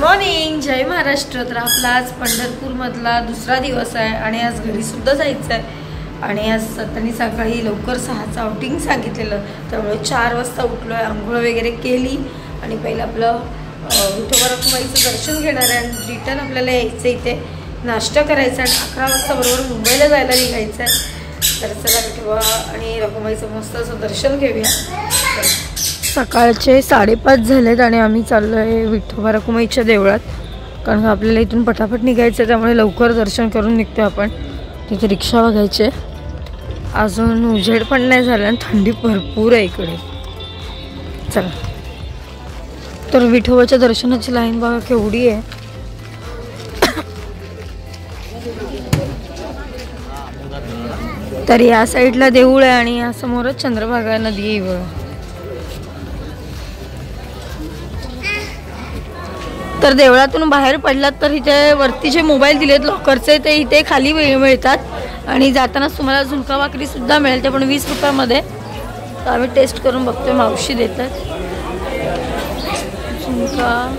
Morning, जय महाराष्ट्र। तर आपला आज पंढरपूरमधला दुसरा दिवस आहे आणि आज घरीसुद्धा जायचं आहे। आणि आज त्यांनी सकाळी लवकर 6चं आउटिंग सांगितलेलं, त्यामुळे 4 वाजता उठलो आहे, आंघोळ वगैरे केली आणि पहिलं आपलं विठोबा रखुमाईचं दर्शन घेणार आहे आणि रिटर्न आपल्याला यायचं इथे नाश्ता करायचा आणि 11 वाजता बरोबर मुंबईला जायला निघायचं आहे। तर चला विठोबा आणि रखुमाईचं मस्त असं दर्शन घेऊया। सकाळचे 5:30 झालेत आणि आम्ही चाललो आहे विठोबा रखुमाईच्या देवळात, कारण आपल्याला इथून पटापट निघायचं आहे, त्यामुळे लवकर दर्शन करून निघतो आपण। तिथे रिक्षा बघायचे, अजून उजेड पण नाही झाला आणि थंडी भरपूर आहे इकडे। चला, तर विठोबाच्या दर्शनाची लाईन बघा केवढी आहे। तर या साईडला देऊळ आहे आणि या समोरच चंद्रभागा नदी आहे बघा। तर देवळातून बाहेर पडलात तर इथे वरती जे मोबाईल दिलेत लॉकरचे ते इथे खाली मिळतात आणि जातानाच तुम्हाला झुणका भाकरी सुद्धा मिळेल, ते पण 20 रुपयामध्ये। तर आम्ही टेस्ट करून बघतोय, मावशी देतात झुणका।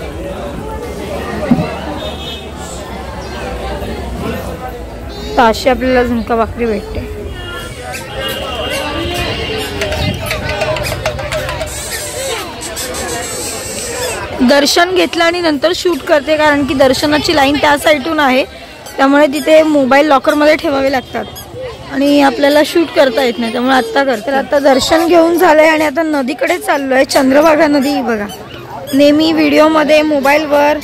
तर अशी आपल्याला झुणका भाकरी भेटते। दर्शन घेतलं आणि नंतर शूट करते, कारण की दर्शनाची लाईन त्या साईडून आहे, त्यामुळे तिथे मोबाईल लॉकरमध्ये ठेवावे लागतात आणि आपल्याला शूट करता येत नाही, त्यामुळे आत्ता करते। आता दर्शन घेऊन झालंय आणि आता नदीकडे चाललो आहे। चंद्रभागा नदी बघा, नेहमी व्हिडिओमध्ये मोबाईलवर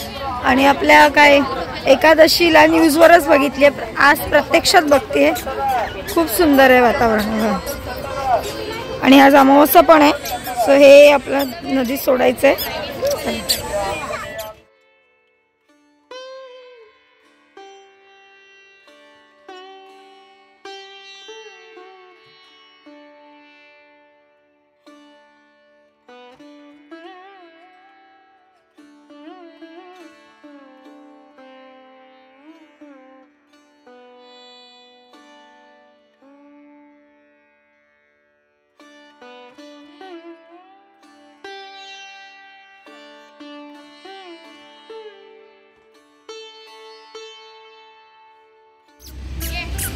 आणि आपल्या काय एकादशीला न्यूजवरच बघितली, आज प्रत्यक्षात बघते। खूप सुंदर आहे वातावरण आणि आज अमावस्या पण आहे, सो हे आपलं नदी सोडायचं आहे।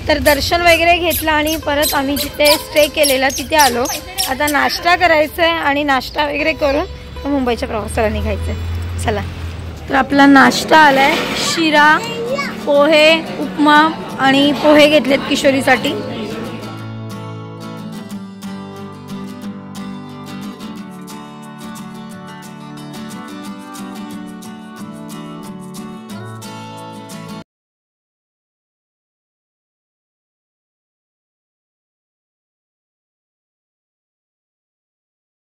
तर दर्शन वगैरे घेतलं आणि परत आम्ही जिथे स्टे केलेला तिथे आलो। आता नाश्ता करायचा आहे आणि नाश्ता वगैरे करून मुंबईच्या प्रवासाला निघायचं आहे। चला, तर आपला नाश्ता आलाय, शिरा, पोहे, उपमा आणि पोहे घेतलेत किशोरीसाठी।